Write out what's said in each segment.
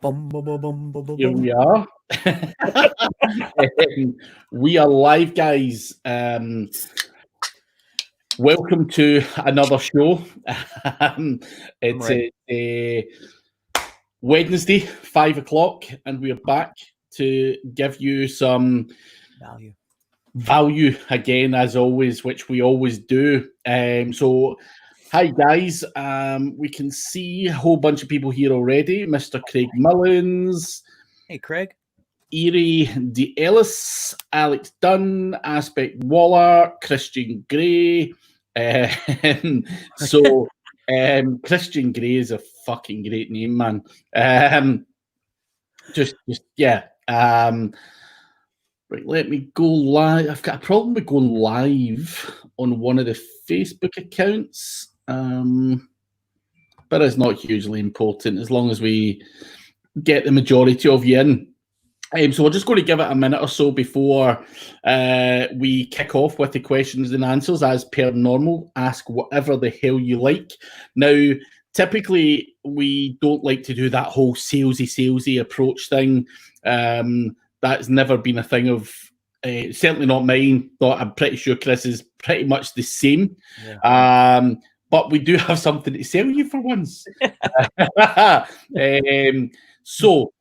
Here we are. We are live, guys. Welcome to another show. It's a Wednesday, 5 o'clock, and we're back to give you some value again, as always, which we always do. So, hi, guys. We can see a whole bunch of people here already. Mr. Craig Mullins. Hey, Craig. Eerie D. Ellis, Alex Dunn, Aspect Waller, Christian Gray. Christian Gray is a fucking great name, man. Yeah. Right, let me go live. I've got a problem with going live on one of the Facebook accounts, but it's not hugely important as long as we get the majority of you in. So we're just going to give it a minute or so before we kick off with the questions and answers. As per normal, ask whatever the hell you like. Now, typically, we don't like to do that whole salesy approach thing. That's never been a thing of, certainly not mine, but I'm pretty sure Chris is pretty much the same. Yeah. But we do have something to sell you for once. So,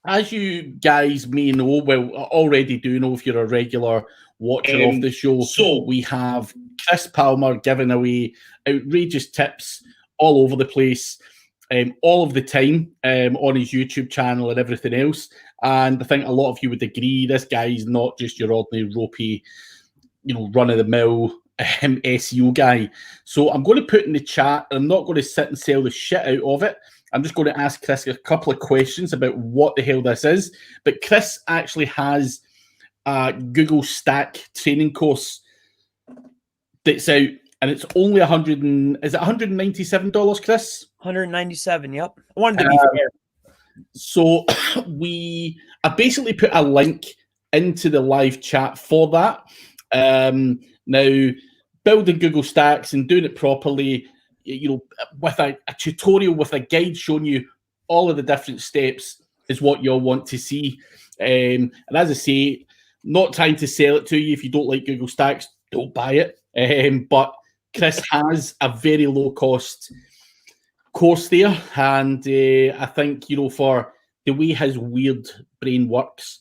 as you guys may know, well, already do know if you're a regular watcher of the show, so we have Chris Palmer giving away outrageous tips all over the place, all of the time, on his YouTube channel and everything else. And I think a lot of you would agree, this guy's not just your ordinary ropey, run-of-the-mill SEO guy. So I'm going to put in the chat, I'm not going to sit and sell the shit out of it. I'm just going to ask Chris a couple of questions about what the hell this is. But Chris actually has a Google Stack training course that's out, and it's only $197, Chris? $197, yep. I wanted to be fair. So I basically put a link into the live chat for that. Now, building Google Stacks and doing it properly, with a tutorial, with a guide showing you all of the different steps is what you'll want to see. And as I say, not trying to sell it to you. If you don't like Google Stacks, don't buy it. But Chris has a very low cost course there. And I think, for the way his weird brain works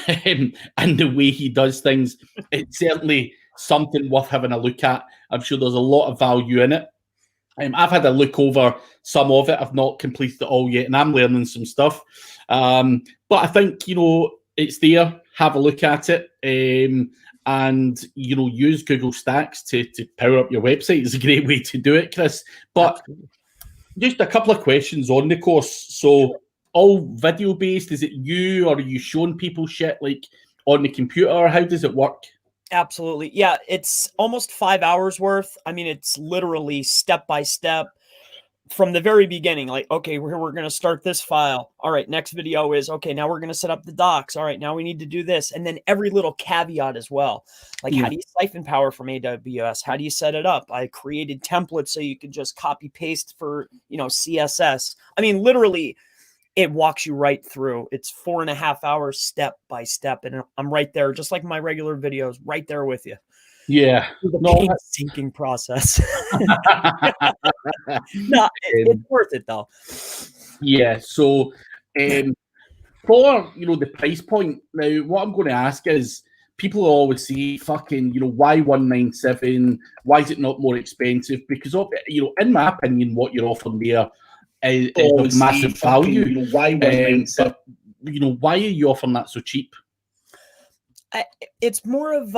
and the way he does things, it's certainly something worth having a look at. I'm sure there's a lot of value in it. I've had a look over some of it. I've not completed it all yet, and I'm learning some stuff. But I think, it's there. Have a look at it. And, use Google Stacks to power up your website. It's a great way to do it, Chris. But just a couple of questions on the course. So all video-based, is it you, or are you showing people shit like on the computer? How does it work? Absolutely. Yeah, it's almost 5 hours worth. I mean, it's literally step by step from the very beginning. Like, okay, we're going to start this file. All right, next video is, okay, now we're going to set up the docs. All right, now we need to do this. And then every little caveat as well. Like, how do you siphon power from AWS? How do you set it up? I created templates so you could just copy paste for, CSS. I mean, literally, it walks you right through. It's 4.5 hours step by step. And I'm right there, just like my regular videos, right there with you. Yeah. The painstaking process. No, it's worth it though. Yeah. So for the price point, now what I'm going to ask is, people always say, fucking, why 197? Why is it not more expensive? Because of, in my opinion, what you're offering there is of massive value. Why 197? But, why are you offering that so cheap? It's more of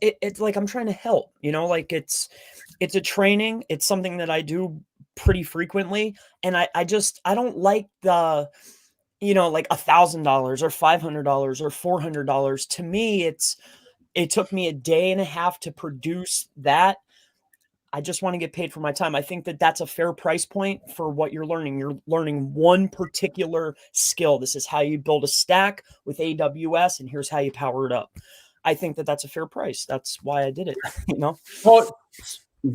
it's like I'm trying to help, like it's a training. It's something that I do pretty frequently. And I don't like the, like $1,000 or $500 or $400. To me, it took me a day and a half to produce that. I just want to get paid for my time. I think that that's a fair price point for what you're learning. You're learning one particular skill. This is how you build a stack with AWS, and here's how you power it up. I think that that's a fair price. That's why I did it,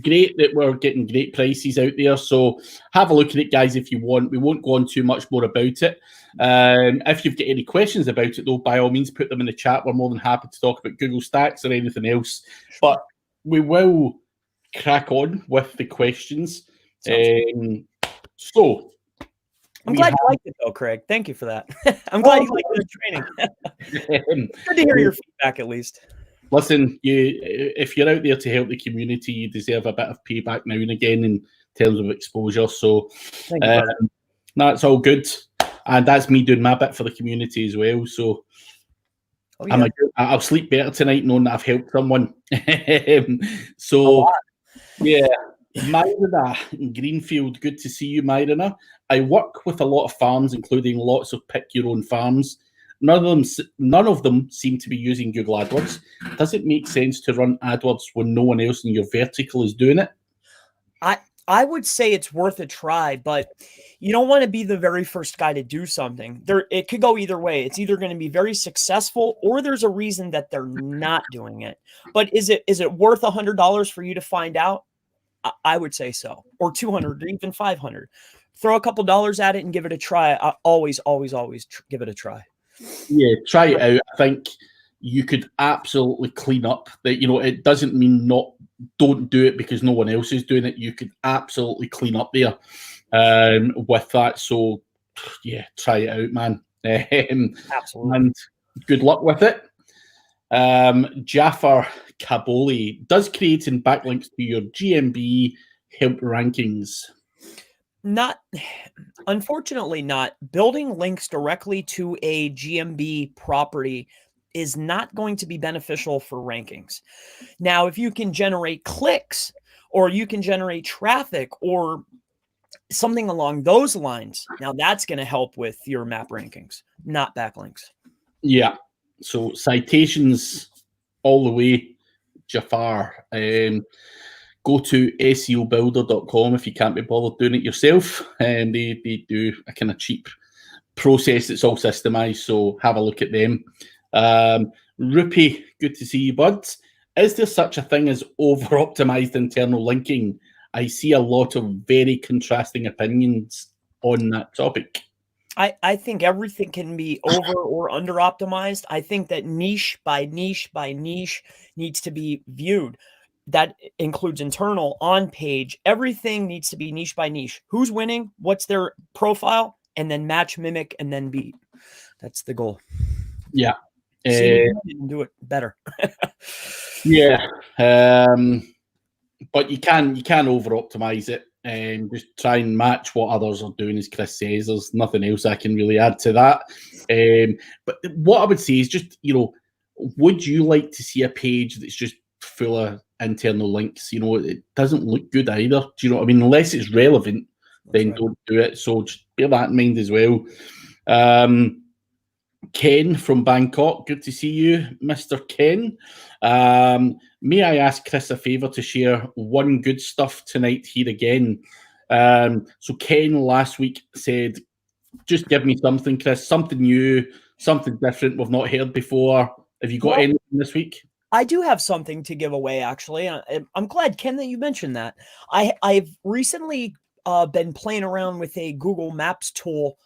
great that we're getting great prices out there. So have a look at it, guys, if you want. We won't go on too much more about it. If you've got any questions about it, though, by all means, put them in the chat. We're more than happy to talk about Google Stacks or anything else. But we will crack on with the questions. So I'm glad you liked it, though, Craig. Thank you for that. I'm glad you liked the training. Good to hear your feedback, at least. Listen, if you're out there to help the community, you deserve a bit of payback now and again in terms of exposure. So that's all good. And that's me doing my bit for the community as well. So I'll sleep better tonight knowing that I've helped someone. So, yeah. Myrina in Greenfield, good to see you, Myrina. I work with a lot of farms, including lots of pick your own farms. None of them seem to be using Google AdWords. Does it make sense to run AdWords when no one else in your vertical is doing it? I would say it's worth a try, but you don't want to be the very first guy to do something. It could go either way. It's either going to be very successful or there's a reason that they're not doing it. But is it worth $100 for you to find out? I would say so, or 200, or even 500. Throw a couple dollars at it and give it a try. I always give it a try. Yeah, try it out. I think you could absolutely clean up that. It doesn't mean don't do it because no one else is doing it. You could absolutely clean up there with that. So yeah, try it out, man. Absolutely. And good luck with it. Jafar Kaboli, does creating backlinks to your GMB help rankings? Unfortunately not. Building links directly to a GMB property is not going to be beneficial for rankings. Now, if you can generate clicks or you can generate traffic or something along those lines, now that's going to help with your map rankings, not backlinks. Yeah. So citations all the way, Jafar. Go to SEObuilder.com if you can't be bothered doing it yourself. They do a kind of cheap process that's all systemized, so have a look at them. Rupi, good to see you, bud. Is there such a thing as over-optimized internal linking? I see a lot of very contrasting opinions on that topic. I think everything can be over or under optimized. I think that niche by niche by niche needs to be viewed. That includes internal, on page. Everything needs to be niche by niche. Who's winning? What's their profile? And then match, mimic, and then beat. That's the goal. Yeah. Do it better. Yeah. But you can over optimize it and just try and match what others are doing, as Chris says. There's nothing else I can really add to that. But what I would say is just, would you like to see a page that's just full of internal links? It doesn't look good either. Do you know what I mean? Unless it's relevant, then don't do it. So just bear that in mind as well. Ken from Bangkok, good to see you, Mr. Ken. May I ask Chris a favour to share one good stuff tonight here again? So Ken last week said, just give me something, Chris, something new, something different we've not heard before. Have you got anything this week? I do have something to give away, actually. I'm glad, Ken, that you mentioned that. I've recently been playing around with a Google Maps tool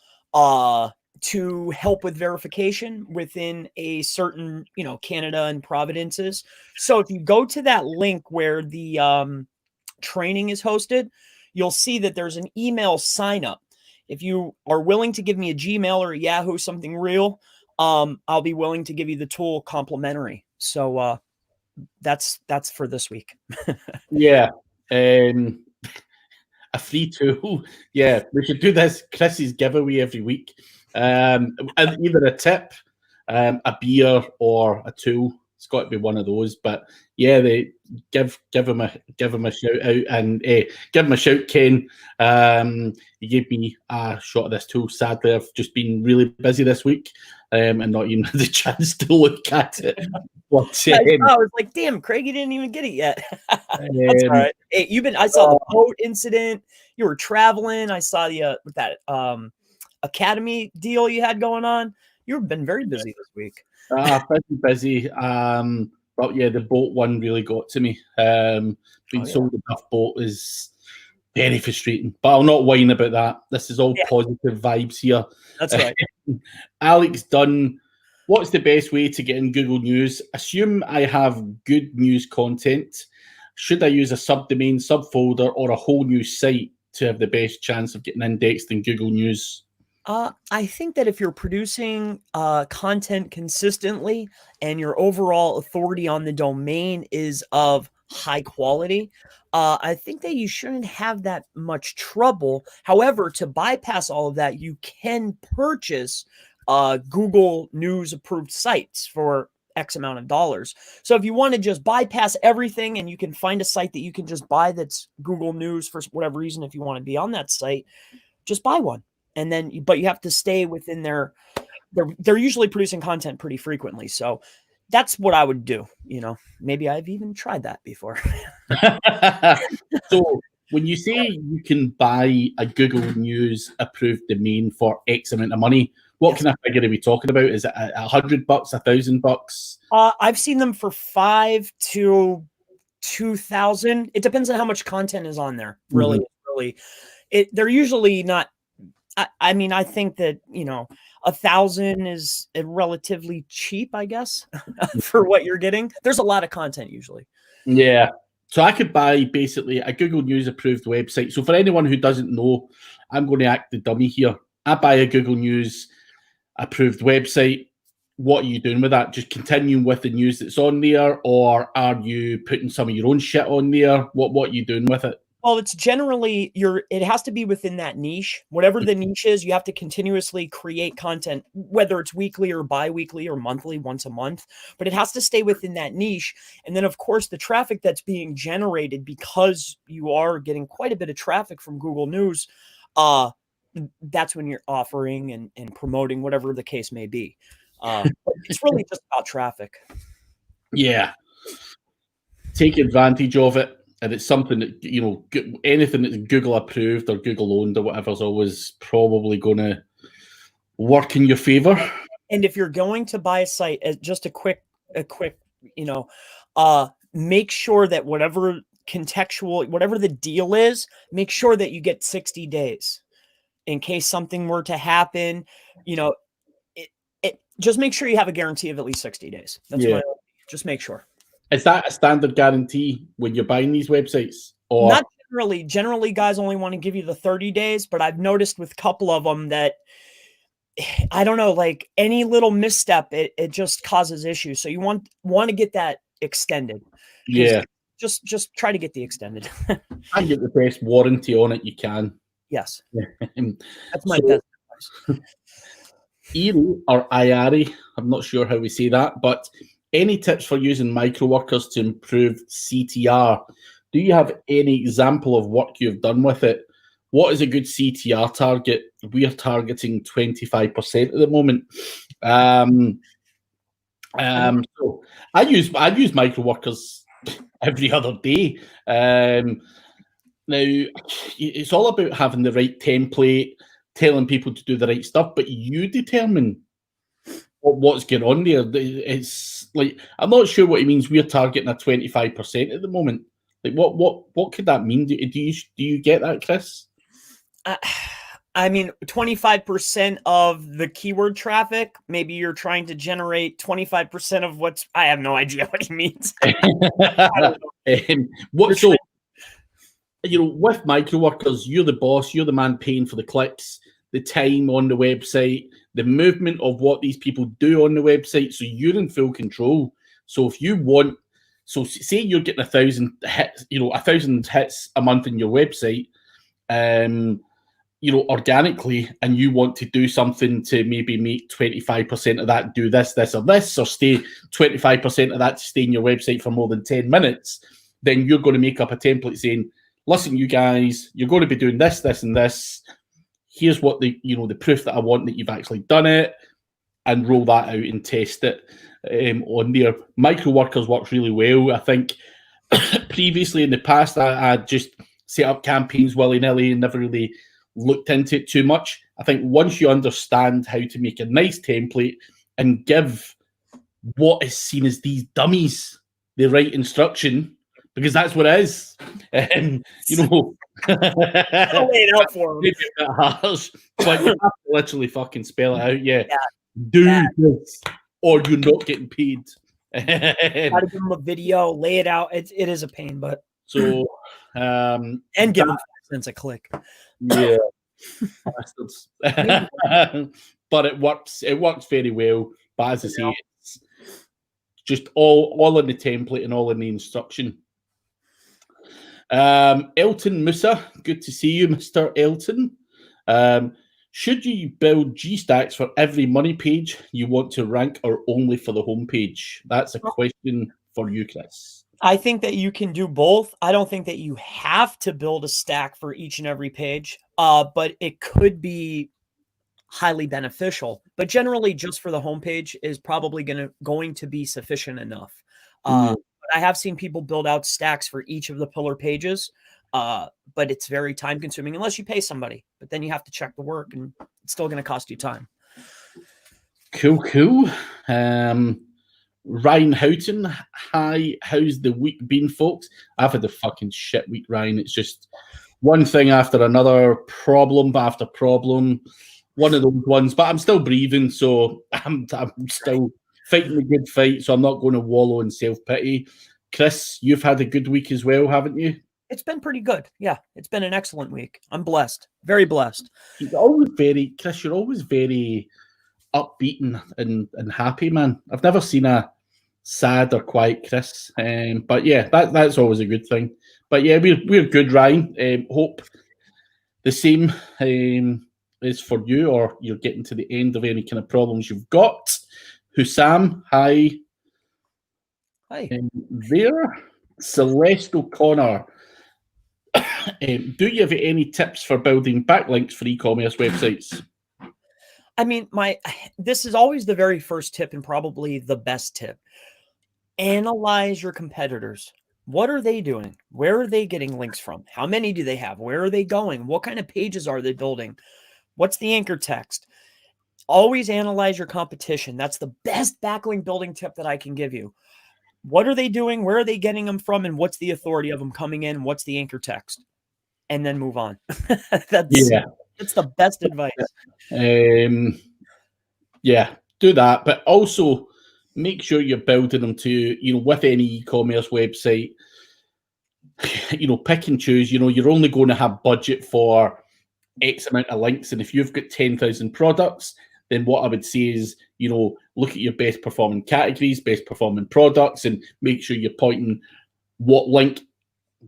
to help with verification within a certain, Canada and provinces. So if you go to that link where the training is hosted, you'll see that there's an email sign up. If you are willing to give me a Gmail or a Yahoo, something real, I'll be willing to give you the tool complimentary. So that's for this week. Yeah. A free tool. Yeah, we should do this Chris's giveaway every week. Either a tip, a beer, or a tool. It's got to be one of those. But yeah, they give him a shout out and give him a shout, Ken. He gave me a shot of this tool. Sadly, I've just been really busy this week and not even had the chance to look at it. But, I was like, damn, Craig, you didn't even get it yet. That's all right. Hey, I saw the boat incident. You were traveling. I saw the with that academy deal you had going on. You've been very busy this week. Busy. But But yeah, the boat one really got to me. Being sold a Duff boat is very frustrating, but I'll not whine about that. This is all positive vibes here. That's right. Alex Dunn, what's the best way to get in Google News? Assume I have good news content. Should I use a subdomain, subfolder, or a whole new site to have the best chance of getting indexed in Google News? I think that if you're producing content consistently and your overall authority on the domain is of high quality, I think that you shouldn't have that much trouble. However, to bypass all of that, you can purchase Google News approved sites for X amount of dollars. So if you want to just bypass everything and you can find a site that you can just buy that's Google News for whatever reason, if you want to be on that site, just buy one. And then, but you have to stay within they're usually producing content pretty frequently. So that's what I would do. You know, maybe I've even tried that before. So when you say you can buy a Google News approved domain for X amount of money, what kind of figure are we talking about? Is it $100, $1,000? I've seen them for $5 to $2,000. It depends on how much content is on there. Really, they're usually not. I mean, I think that, you know, $1,000 is relatively cheap, I guess, for what you're getting. There's a lot of content usually. Yeah. So I could buy basically a Google News approved website. So for anyone who doesn't know, I'm going to act the dummy here. I buy a Google News approved website. What are you doing with that? Just continuing with the news that's on there, or are you putting some of your own shit on there? What are you doing with it? Well, it's generally it has to be within that niche. Whatever the niche is, you have to continuously create content, whether it's weekly or bi-weekly or monthly, once a month, but it has to stay within that niche. And then of course the traffic that's being generated, because you are getting quite a bit of traffic from Google News, that's when you're offering and promoting, whatever the case may be. But it's really just about traffic. Yeah. Take advantage of it. And it's something that, you know, anything that's Google approved or Google owned or whatever is always probably going to work in your favor. And if you're going to buy a site, just a quick, you know, make sure that whatever the deal is, make sure that you get 60 days in case something were to happen. You know, just make sure you have a guarantee of at least 60 days. That's just make sure. Is that a standard guarantee when you're buying these websites? Or not generally. Generally, guys only want to give you the 30 days, but I've noticed with a couple of them that, I don't know, like any little misstep, it just causes issues. So you want to get that extended. Yeah. Just try to get the extended. And get the best warranty on it you can. Yes. That's my best advice. Eri or Iari, I'm not sure how we say that, but any tips for using micro workers to improve CTR? Do you have any example of work you've done with it? What is a good CTR target? We're targeting 25% at the moment. So I use micro workers every other day. Now it's all about having the right template, telling people to do the right stuff, but you determine what's going on there. It's like, I'm not sure what he means. We're targeting a 25% at the moment. Like, what could that mean? Do you get that, Chris? I mean, 25% of the keyword traffic. Maybe you're trying to generate 25% of what's. I have no idea what he means. So, you know, with micro workers, you're the boss. You're the man paying for the clicks, the time on the website, the movement of what these people do on the website. So you're in full control. So if you want, so say you're getting 1,000 hits, you know, 1,000 hits a month in your website, you know, organically, and you want to do something to maybe make 25% of that do this, this, or this, or stay 25% of that to stay in your website for more than 10 minutes, then you're going to make up a template saying, listen, you guys, you're going to be doing this, this, and this. Here's what the proof that I want that you've actually done it, and roll that out and test it on there. Micro workers works really well. I think previously in the past, I just set up campaigns willy-nilly and never really looked into it too much. I think once you understand how to make a nice template and give what is seen as these dummies the right instruction, because that's what it is. You know, lay it out for them. maybe a bit harsh, but you have to literally fucking spell it out. Yeah, Yeah. do this, or you're not getting paid. Got to give them a video, lay it out. It is a pain, but So, and give them 5 cents a click. Yeah, bastards. But it works. It works very well. But as I say, it's just all in the template and all in the instruction. Elton Musa, good to see you, Mr. Elton. Should you build G-Stacks for every money page you want to rank, or only for the homepage? That's a question for you, Chris. I think that you can do both. I don't think that you have to build a stack for each and every page, but it could be highly beneficial. But generally, just for the homepage is probably going to be sufficient enough. But I have seen people build out stacks for each of the pillar pages, but it's very time consuming unless you pay somebody. But then you have to check the work, and it's still going to cost you time. Cool. Ryan Houghton, hi, how's the week been, folks? I've had a fucking shit week, Ryan. It's just one thing after another, problem after problem, one of those ones, but I'm still breathing, so I'm still fighting the good fight, so I'm not going to wallow in self-pity. Chris, you've had a good week as well, haven't you? It's been pretty good. Yeah, it's been an excellent week. I'm blessed, very blessed. Chris, you're always very upbeat and happy, man. I've never seen a sad or quiet Chris, but yeah, that's always a good thing. But yeah, we're good, Ryan. Hope the same is for you, or you're getting to the end of any kind of problems you've got. Hussam, hi. There, Celeste O'Connor. Do you have any tips for building backlinks for e-commerce websites? I mean, this is always the very first tip and probably the best tip. Analyze your competitors. What are they doing? Where are they getting links from? How many do they have? Where are they going? What kind of pages are they building? What's the anchor text? Always analyze your competition. That's the best backlink building tip that I can give you. What are they doing? Where are they getting them from? And what's the authority of them coming in? What's the anchor text? And then move on. That's the best advice. Yeah, do that. But also make sure you're building them to, with any e-commerce website, pick and choose. You're only going to have budget for X amount of links. And if you've got 10,000 products, then what I would say is, look at your best performing categories, best performing products, and make sure you're pointing what link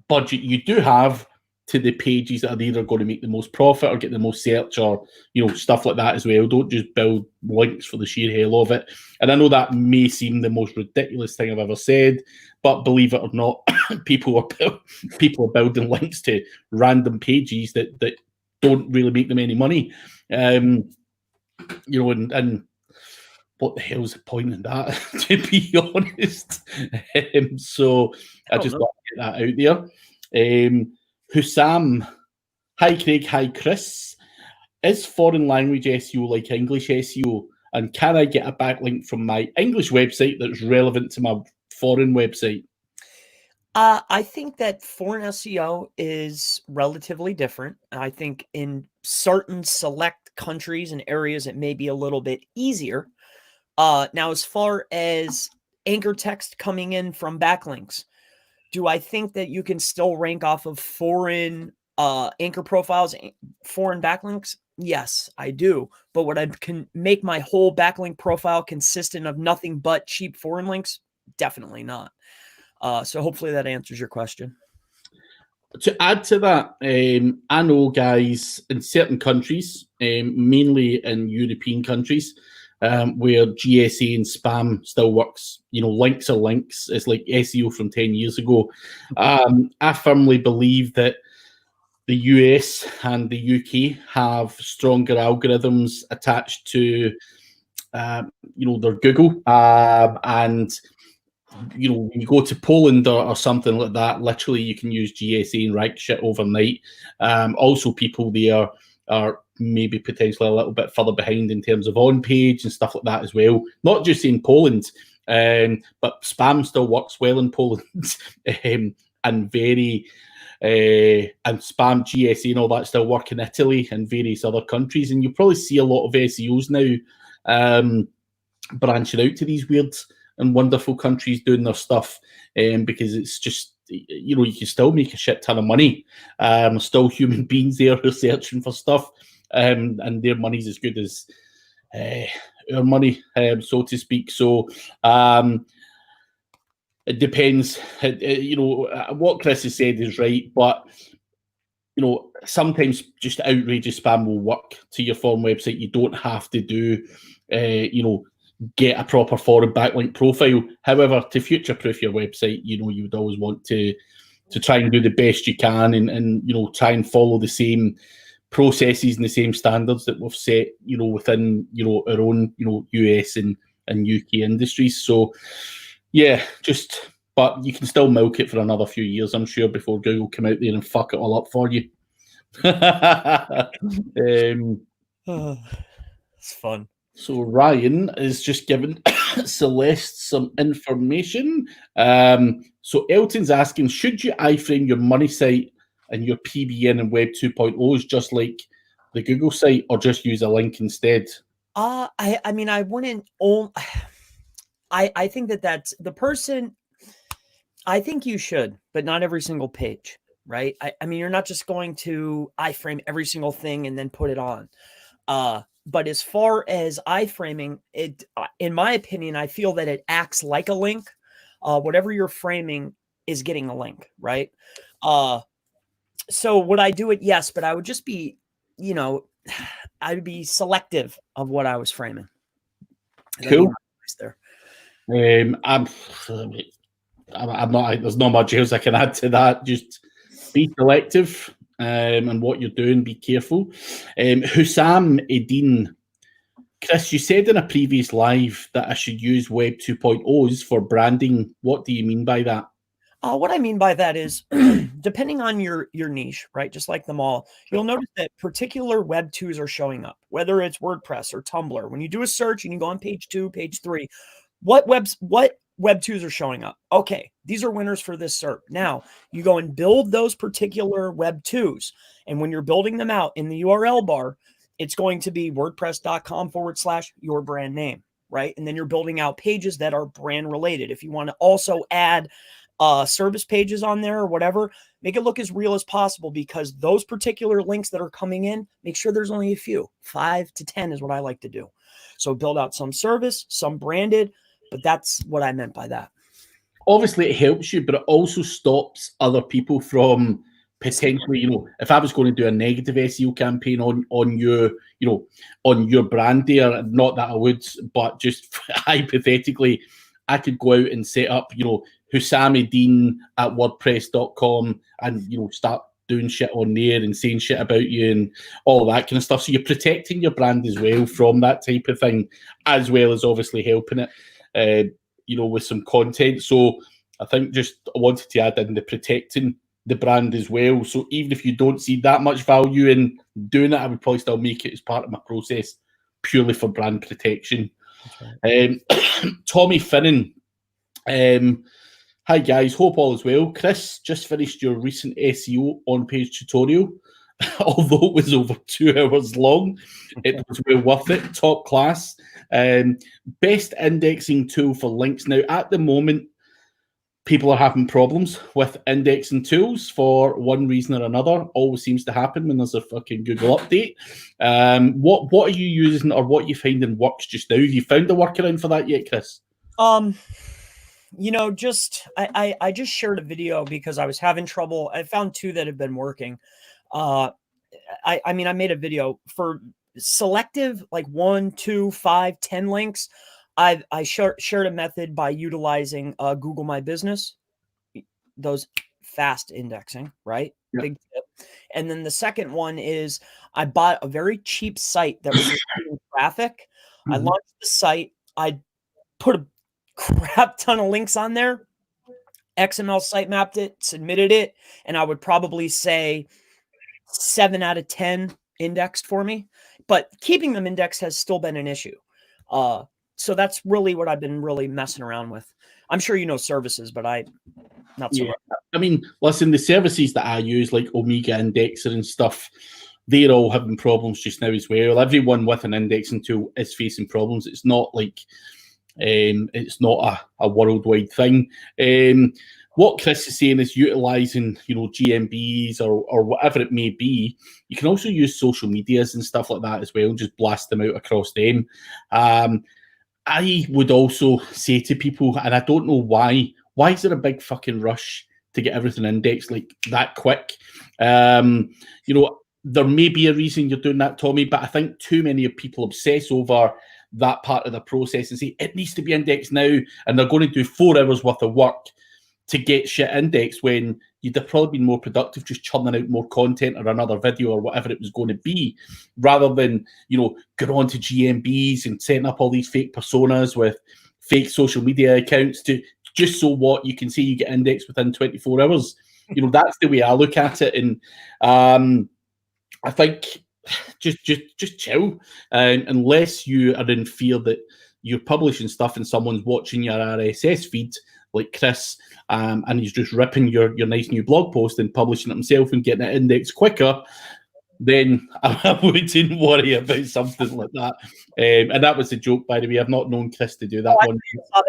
budget you do have to the pages that are either going to make the most profit or get the most search, or stuff like that as well. Don't just build links for the sheer hell of it. And I know that may seem the most ridiculous thing I've ever said, but believe it or not, people are building links to random pages that don't really make them any money. And what the hell's the point in that, to be honest? So I just want to get that out there. Hussam, hi Craig, hi Chris. Is foreign language SEO like English SEO? And can I get a backlink from my English website that's relevant to my foreign website? I think that foreign SEO is relatively different. I think in certain select countries and areas, it may be a little bit easier. Now, as far as anchor text coming in from backlinks, do I think that you can still rank off of foreign anchor profiles, foreign backlinks? Yes, I do. But would I can make my whole backlink profile consistent of nothing but cheap foreign links? Definitely not. So hopefully that answers your question. To add to that, I know guys in certain countries, mainly in European countries, where GSA and spam still works. Links are links. It's like SEO from 10 years ago. I firmly believe that the US and the UK have stronger algorithms attached to, their Google. And when you go to Poland or something like that, literally you can use GSA and rank shit overnight. Also, people there are maybe potentially a little bit further behind in terms of on page and stuff like that as well. Not just in Poland, But spam still works well in Poland, and very and spam GSA and all that still work in Italy and various other countries. And you probably see a lot of SEOs now branching out to these weird and wonderful countries doing their stuff, because it's just, you know, you can still make a shit ton of money. Still human beings there who are searching for stuff, and their money's as good as our money, so to speak. So it depends. You know, what Chris has said is right, but you know, sometimes just outrageous spam will work to your foreign website. You don't have to do, you know, get a proper foreign backlink profile. However, to future-proof your website, you know, you would always want to try and do the best you can, and you know, try and follow the same processes and the same standards that we've set, you know, within, you know, our own, you know, US and UK industries. So yeah, but you can still milk it for another few years, I'm sure, before Google come out there and fuck it all up for you. It's fun. So Ryan is just giving Celeste some information. So Elton's asking, should you iframe your money site and your PBN and Web 2.0s just like the Google site, or just use a link instead? I mean, I wouldn't I think that's the person. I think you should, but not every single page, right? I mean, you're not just going to iframe every single thing and then put it on. But as far as iframing, it, in my opinion, I feel that it acts like a link. Whatever you're framing is getting a link, right? So would I do it? Yes, but I would just be, you know, I would be selective of what I was framing. Cool. There. I'm not. There's not much else I can add to that. Just be selective, and what you're doing. Be careful. Hussam Edin, Chris, you said in a previous live that I should use Web 2.0s for branding. What do you mean by that? What I mean by that is, depending on your niche, right? Just like them all, you'll notice that particular Web 2s are showing up, whether it's WordPress or Tumblr. When you do a search and you go on page 2, page 3, what Web 2s are showing up? Okay, these are winners for this SERP. Now, you go and build those particular Web 2s. And when you're building them out in the URL bar, it's going to be wordpress.com/your brand name, right? And then you're building out pages that are brand related. If you want to also add service pages on there or whatever, make it look as real as possible, because those particular links that are coming in, make sure there's only a few. 5 to 10 is what I like to do. So build out some service, some branded, but that's what I meant by that. Obviously, it helps you, but it also stops other people from potentially, you know, if I was going to do a negative SEO campaign on your, you know, on your brand there, not that I would, but just hypothetically, I could go out and set up, you know, Hussam at WordPress.com and, you know, start doing shit on there and saying shit about you and all that kind of stuff. So you're protecting your brand as well from that type of thing, as well as obviously helping it, you know, with some content. So I think just I wanted to add in the protecting the brand as well. So even if you don't see that much value in doing it, I would probably still make it as part of my process purely for brand protection. Right. Tommy Finnan, hi guys, hope all is well. Chris, just finished your recent SEO on-page tutorial. Although it was over 2 hours long, it was well worth it. Top class. Best indexing tool for links. Now, at the moment, people are having problems with indexing tools for one reason or another. Always seems to happen when there's a fucking Google update. What are you using, or what are you finding works just now? Have you found a workaround for that yet, Chris? You know, just I just shared a video because I was having trouble. I found 2 that have been working. I mean, I made a video for selective, like 1, 2, 5, 10 links. I shared a method by utilizing Google My Business, those fast indexing, right? Yeah. Big tip. And then the second one is I bought a very cheap site that was in traffic. I launched the site. I put a crap ton of links on there, XML sitemapped it, submitted it, and I would probably say 7 out of 10 indexed for me. But keeping them indexed has still been an issue. So that's really what I've been really messing around with. I'm sure you know services, but not so much. I mean, listen, the services that I use, like Omega Indexer and stuff, they're all having problems just now as well. Everyone with an indexing tool is facing problems. It's not like it's not a worldwide thing. What Chris is saying is utilising, GMBs or whatever it may be. You can also use social medias and stuff like that as well, just blast them out across them. I would also say to people, and I don't know why is there a big fucking rush to get everything indexed like that quick? There may be a reason you're doing that, Tommy, but I think too many people obsess over that part of the process and say it needs to be indexed now, and they're going to do 4 hours worth of work to get shit indexed when you'd have probably been more productive just churning out more content or another video or whatever it was going to be, rather than, going on to GMBs and setting up all these fake personas with fake social media accounts to just so what you can see you get indexed within 24 hours. That's the way I look at it. And I think just chill, unless you are in fear that you're publishing stuff and someone's watching your RSS feed like Chris, and he's just ripping your nice new blog post and publishing it himself and getting it indexed quicker, then I wouldn't worry about something like that. And that was a joke, by the way. I've not known Chris to do that one. I saw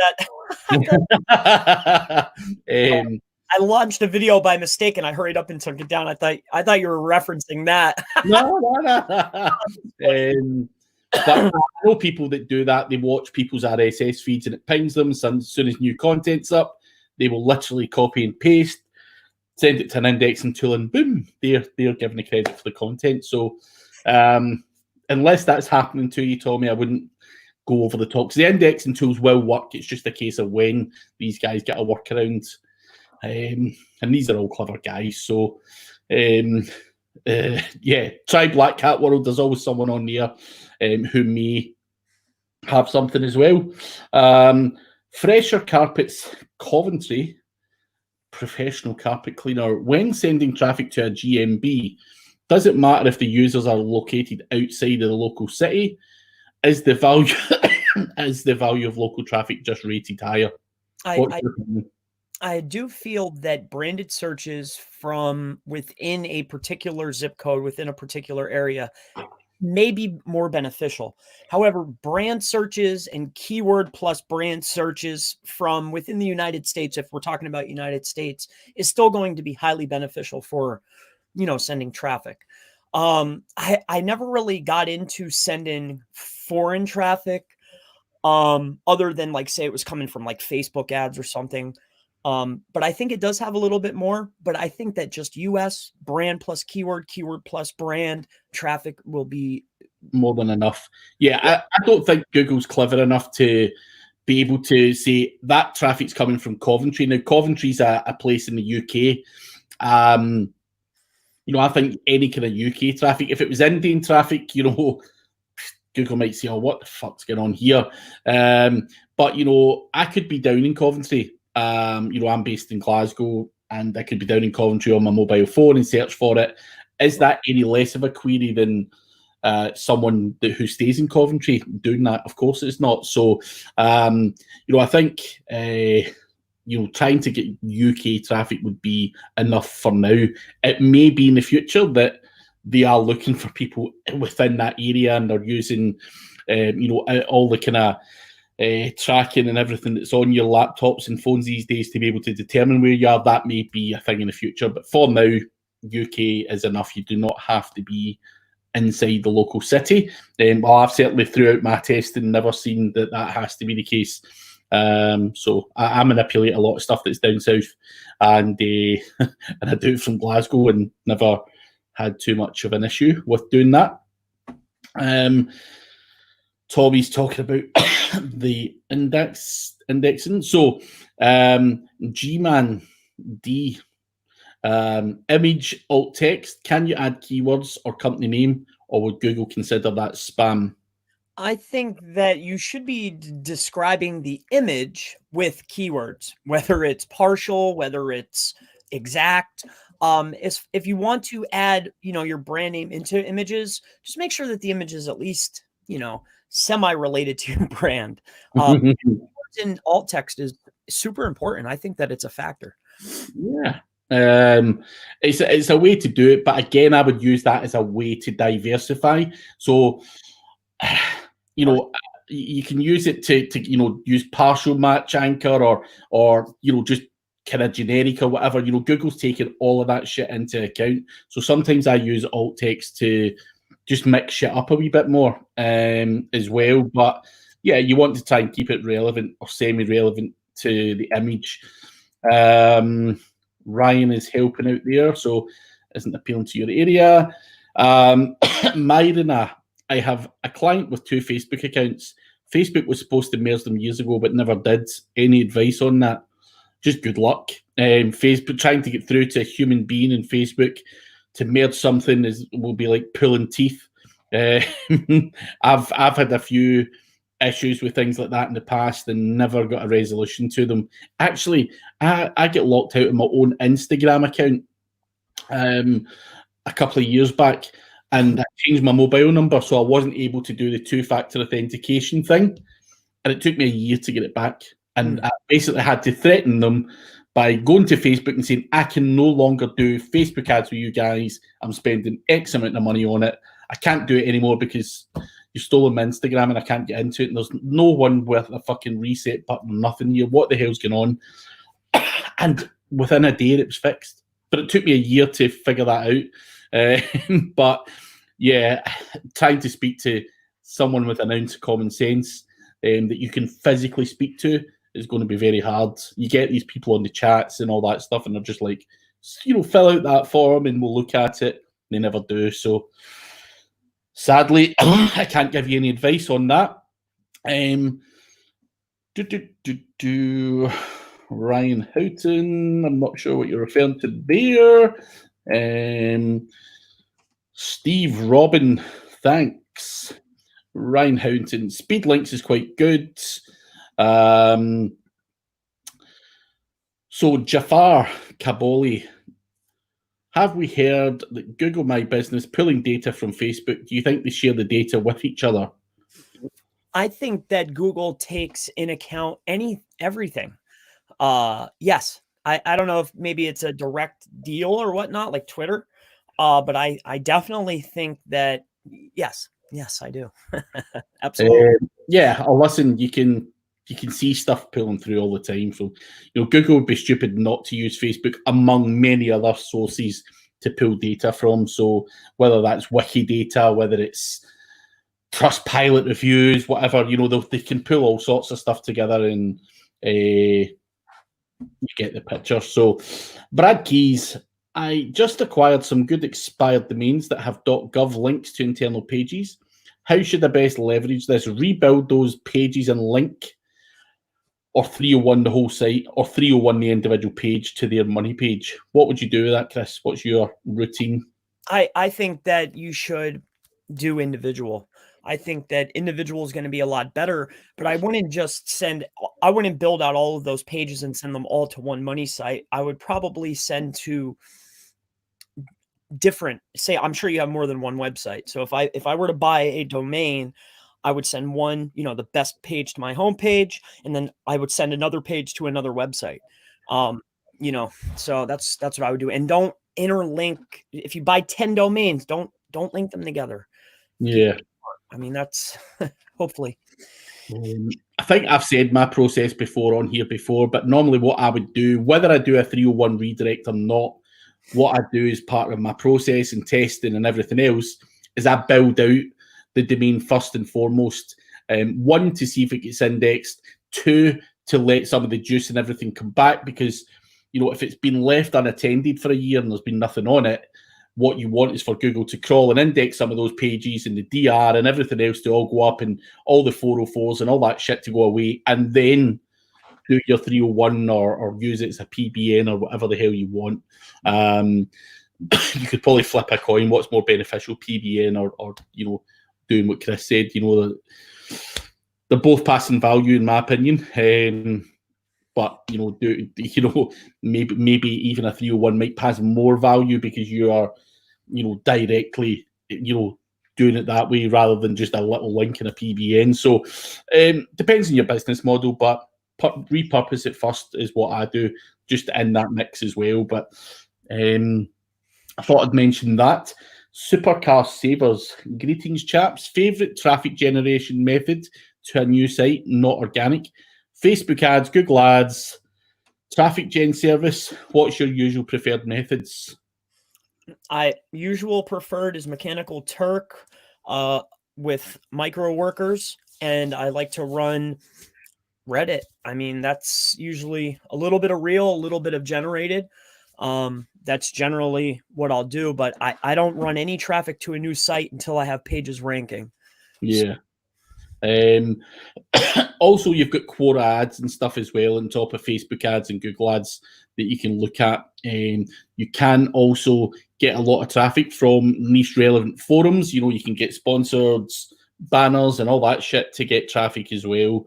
that. I launched a video by mistake and I hurried up and took it down. I thought you were referencing that. No. But I know people that do that. They watch people's RSS feeds and it pings them. So as soon as new content's up, they will literally copy and paste, send it to an indexing tool, and boom, they're given the credit for the content. So unless that's happening to you, Tommy, I wouldn't go over the top. Because the indexing tools will work. It's just a case of when these guys get a workaround. And these are all clever guys. So try Black Cat World. There's always someone on there who may have something as well. Fresher Carpets Coventry, professional carpet cleaner. When sending traffic to a GMB, does it matter if the users are located outside of the local city? Is the value of local traffic just rated higher? I do feel that branded searches from within a particular zip code, within a particular area, may be more beneficial. However, brand searches and keyword plus brand searches from within the United States, if we're talking about United States, is still going to be highly beneficial for, sending traffic. I never really got into sending foreign traffic, other than like, say it was coming from like Facebook ads or something. But I think it does have a little bit more, but I think that just US brand plus keyword plus brand traffic will be more than enough. Yeah. I don't think Google's clever enough to be able to say that traffic's coming from Coventry. Now, Coventry's a place in the UK. I think any kind of UK traffic, if it was Indian traffic, Google might say, oh, what the fuck's going on here? But, I could be down in Coventry. I'm based in Glasgow and I could be down in Coventry on my mobile phone and search for it. Is that any less of a query than someone who stays in Coventry doing that? Of course it's not. So, I think, trying to get UK traffic would be enough for now. It may be in the future that they are looking for people within that area and they're using, all the kind of tracking and everything that's on your laptops and phones these days to be able to determine where you are. That may be a thing in the future, but for now, UK is enough. You do not have to be inside the local city. I've certainly throughout my testing never seen that has to be the case. So I manipulate a lot of stuff that's down south, and and I do it from Glasgow and never had too much of an issue with doing that. Tommy's talking about the indexing. So G-Man D, image alt text. Can you add keywords or company name, or would Google consider that spam? I think that you should be describing the image with keywords, whether it's partial, whether it's exact. If you want to add, your brand name into images, just make sure that the image is at least you know, semi-related to your brand. In alt text is super important. I think that it's a factor. Yeah. It's a way to do it, but again, I would use that as a way to diversify. So, you know, you can use it to you know, use partial match anchor or you know, just kind of generic or whatever. You know, Google's taking all of that shit into account. So sometimes I use alt text to just mix shit up a wee bit more as well. But yeah, you want to try and keep it relevant or semi-relevant to the image. Ryan is helping out there, so isn't appealing to your area. Myrina, I have a client with 2 Facebook accounts. Facebook was supposed to merge them years ago, but never did. Any advice on that? Just good luck. Facebook trying to get through to a human being in Facebook to merge something will be like pulling teeth. I've had a few issues with things like that in the past and never got a resolution to them. Actually, I get locked out of my own Instagram account a couple of years back, and I changed my mobile number, so I wasn't able to do the 2-factor authentication thing, and it took me a year to get it back. And I basically had to threaten them by going to Facebook and saying, I can no longer do Facebook ads with you guys. I'm spending X amount of money on it. I can't do it anymore because you stolen my Instagram and I can't get into it. And there's no one with a fucking reset button, nothing here. What the hell's going on? And within a day, it was fixed. But it took me a year to figure that out. But yeah, trying to speak to someone with an ounce of common sense that you can physically speak to is going to be very hard. You get these people on the chats and all that stuff, and they're just like, you know, fill out that form and we'll look at it. They never do. So sadly, I can't give you any advice on that. Ryan Houghton, I'm not sure what you're referring to there. Steve Robin, thanks. Ryan Houghton, speed links is quite good. So Jafar Kaboli, have we heard that Google My Business pulling data from Facebook? Do you think they share the data with each other? I think that Google takes in account everything. Yes. I don't know if maybe it's a direct deal or whatnot, like Twitter. But I definitely think that yes, I do. Absolutely. Yeah, listen, you can see stuff pulling through all the time. So, you know, Google would be stupid not to use Facebook among many other sources to pull data from. So whether that's Wikidata, whether it's Trustpilot reviews, whatever, you know, they can pull all sorts of stuff together, and you get the picture. So Brad Keys, I just acquired some good expired domains that have .gov links to internal pages. How should I best leverage this? Rebuild those pages and link, or 301 the whole site, or 301 the individual page to their money page? What would you do with that, Chris? What's your routine? I think that you should do individual. I think that individual is going to be a lot better, but I wouldn't build out all of those pages and send them all to one money site. I would probably send to different, say, I'm sure you have more than one website. So if I were to buy a domain, I would send one, you know, the best page to my homepage, and then I would send another page to another website. You know, so that's what I would do. And don't interlink. If you buy 10 domains, don't link them together. Yeah. I mean, that's hopefully. I think I've said my process on here before, but normally what I would do, whether I do a 301 redirect or not, what I do as part of my process and testing and everything else is I build out the domain first and foremost. 1, to see if it gets indexed. 2, to let some of the juice and everything come back, because, you know, if it's been left unattended for a year and there's been nothing on it, what you want is for Google to crawl and index some of those pages, and the DR and everything else to all go up, and all the 404s and all that shit to go away, and then do your 301 or use it as a PBN or whatever the hell you want. You could probably flip a coin. What's more beneficial, PBN or you know, doing what Chris said? You know, they're both passing value in my opinion. But you know, maybe even a 301 might pass more value because you are, you know, directly, you know, doing it that way rather than just a little link in a PBN. So depends on your business model, but repurpose it first is what I do, just in that mix as well. But I thought I'd mention that. Supercar Savers. Greetings, chaps. Favourite traffic generation method to a new site, not organic? Facebook ads, Google ads, traffic gen service. What's your usual preferred methods? Usual preferred is Mechanical Turk with micro workers, and I like to run Reddit. I mean, that's usually a little bit of real, a little bit of generated. That's generally what I'll do, but I don't run any traffic to a new site until I have pages ranking. Yeah. Also, you've got Quora ads and stuff as well on top of Facebook ads and Google ads that you can look at. You can also get a lot of traffic from niche relevant forums. You know, you can get sponsored banners and all that shit to get traffic as well.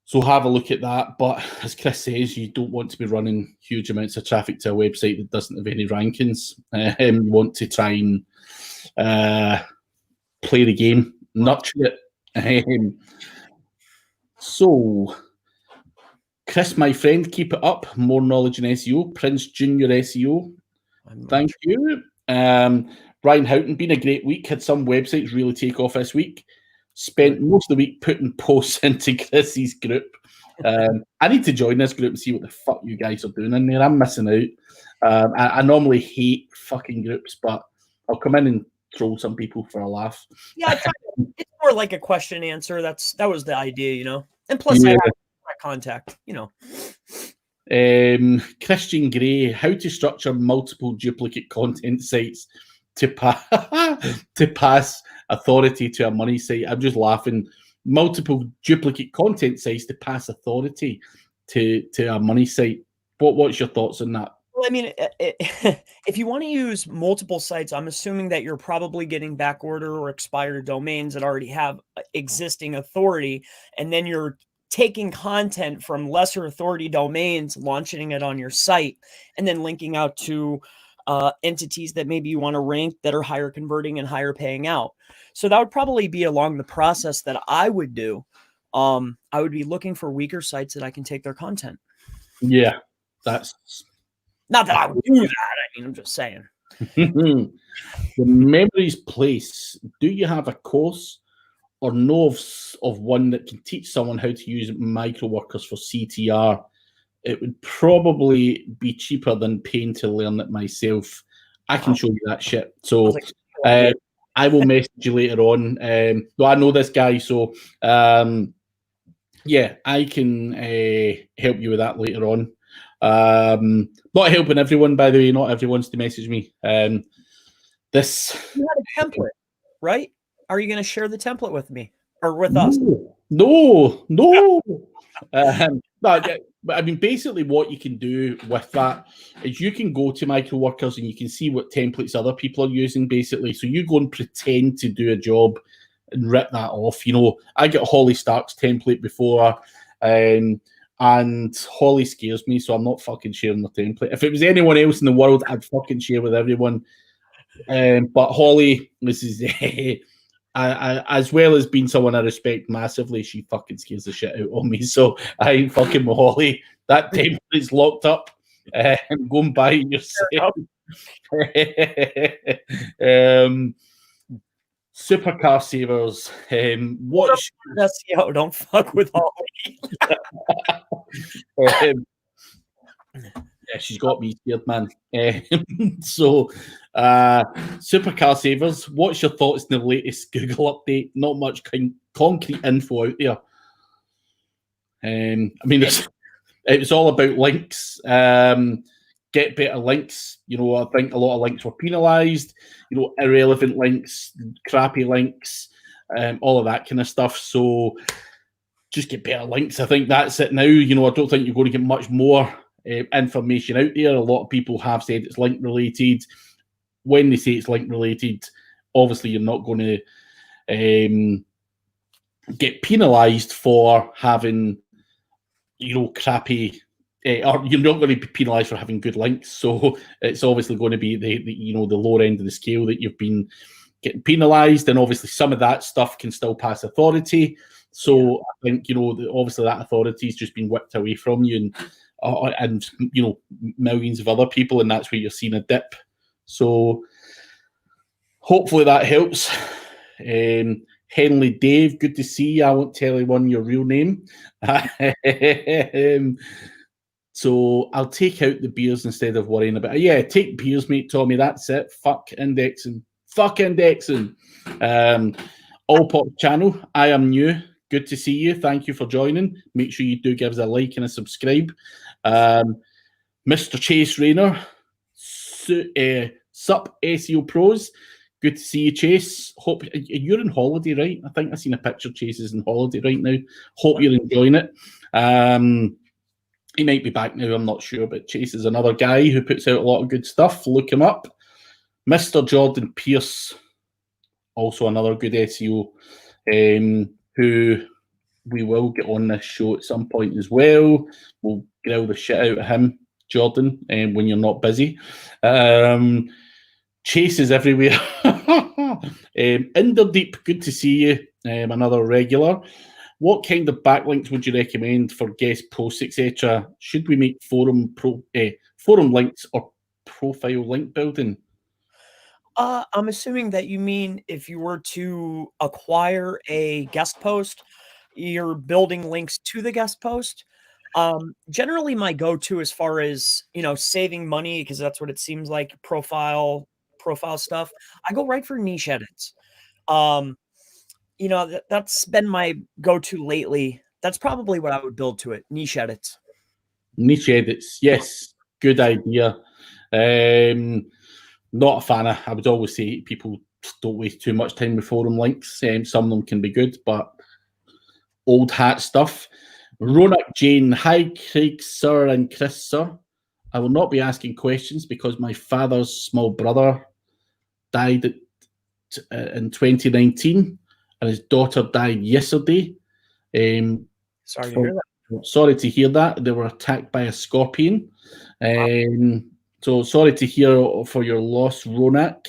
So have a look at that. But as Chris says, you don't want to be running huge amounts of traffic to a website that doesn't have any rankings. You want to try and play the game, nurture it. So, Chris, my friend, keep it up. More knowledge in SEO. Prince Junior SEO. Thank you. Brian Houghton, been a great week. Had some websites really take off this week. Spent most of the week putting posts into Chris's group. I need to join this group and see what the fuck you guys are doing in there. I'm missing out. I normally hate fucking groups, but I'll come in and troll some people for a laugh. Yeah, it's more like a question answer. That was the idea, you know. And plus, I have my contact, you know. Christian Gray, how to structure multiple duplicate content sites to pass authority to a money site. I'm just laughing. Multiple duplicate content sites to pass authority to a money site. What's your thoughts on that? Well, I mean, if you want to use multiple sites, I'm assuming that you're probably getting backorder or expired domains that already have existing authority, and then you're taking content from lesser authority domains, launching it on your site, and then linking out to entities that maybe you want to rank that are higher converting and higher paying out. So that would probably be along the process that I would do. I would be looking for weaker sites that I can take their content. Yeah, that's not that I would do that. I mean, I'm just saying. The Memories Place. Do you have a course or know of one that can teach someone how to use micro workers for CTR? It would probably be cheaper than paying to learn it myself. I can show you that shit. So I will message you later on. Though I know this guy, so yeah, I can help you with that later on. Not helping everyone, by the way. Not everyone wants to message me. This you had a template, right? Are you going to share the template with me or with us? No. But I mean, basically, what you can do with that is you can go to MicroWorkers and you can see what templates other people are using. Basically, so you go and pretend to do a job and rip that off. You know, I got Holly Stark's template before. And Holly scares me, so I'm not fucking sharing the template. If it was anyone else in the world, I'd fucking share with everyone. But Holly, this is as well as being someone I respect massively, she fucking scares the shit out of me. So I ain't fucking with Holly. That template's locked up. Go and buy it yourself. Supercar Savers. Watch SEO. Don't fuck with Holly. Yeah, she's got me scared, man. So, Supercar Savers, what's your thoughts on the latest Google update? Not much concrete info out there. I mean, it was all about links. Get better links. You know, I think a lot of links were penalised. You know, irrelevant links, crappy links, all of that kind of stuff. So, just get better links. I think that's it now. You know, I don't think you're going to get much more information out there. A lot of people have said it's link related. When they say it's link related, obviously you're not going to get penalised for having, you know, crappy or you're not going to be penalised for having good links. So it's obviously going to be the lower end of the scale that you've been getting penalised, and obviously some of that stuff can still pass authority. So I think obviously that authority has just been whipped away from you, and millions of other people, and that's where you're seeing a dip. So hopefully that helps. Henley Dave, good to see you. I won't tell anyone your real name. So I'll take out the beers instead of worrying about it. Yeah, take beers, mate, Tommy. That's it. Fuck indexing. Fuck indexing. All Pop channel. I am new. Good to see you. Thank you for joining. Make sure you do give us a like and a subscribe. Mr. Chase Rayner. Sup SEO Pros. Good to see you, Chase. Hope you're on holiday, right? I think I've seen a picture. Chase is on holiday right now. Hope you're enjoying it. He might be back now, I'm not sure, but Chase is another guy who puts out a lot of good stuff. Look him up. Mr. Jordan Pierce, also another good SEO, who we will get on this show at some point as well. We'll grill the shit out of him, Jordan, when you're not busy. Chase is everywhere. Inderdeep, good to see you. Another regular. What kind of backlinks would you recommend for guest posts, etc.? Should we make forum links or profile link building? I'm assuming that you mean if you were to acquire a guest post, you're building links to the guest post. Generally, my go-to as far as saving money, because that's what it seems like, profile stuff, I go right for niche edits. That's been my go-to lately. That's probably what I would build to it. Niche edits. Niche edits, yes, good idea. Not a fan of. I would always say people don't waste too much time with forum links. Some of them can be good, but old hat stuff. Ronak Jane, hi Craig, sir, and Chris, sir. I will not be asking questions because my father's small brother died in 2019, and his daughter died yesterday. Sorry to hear that. Sorry to hear that. They were attacked by a scorpion. So sorry to hear for your loss, Ronak.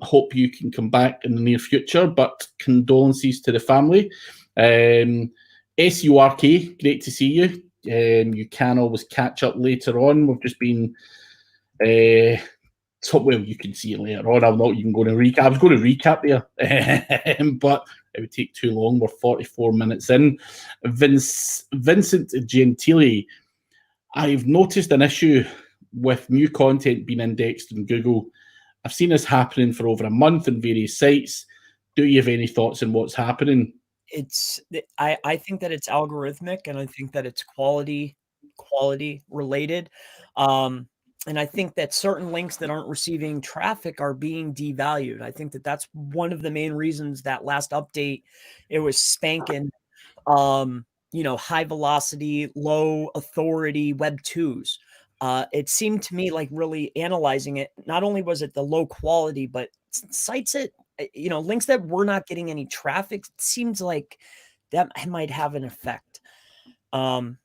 Hope you can come back in the near future, but condolences to the family. SURK, great to see you. You can always catch up later on. We've just been... well, you can see it later on. I'm not even going to recap. I was going to recap there, but it would take too long. We're 44 minutes in. Vincent Gentile, I've noticed an issue with new content being indexed in Google. I've seen this happening for over a month on various sites. Do you have any thoughts on what's happening? I think that it's algorithmic, and I think that it's quality related. And I think that certain links that aren't receiving traffic are being devalued. I think that that's one of the main reasons that last update, it was spanking, high velocity, low authority Web 2s. It seemed to me like really analyzing it, not only was it the low quality, but sites that, links that were not getting any traffic, it seems like that might have an effect. So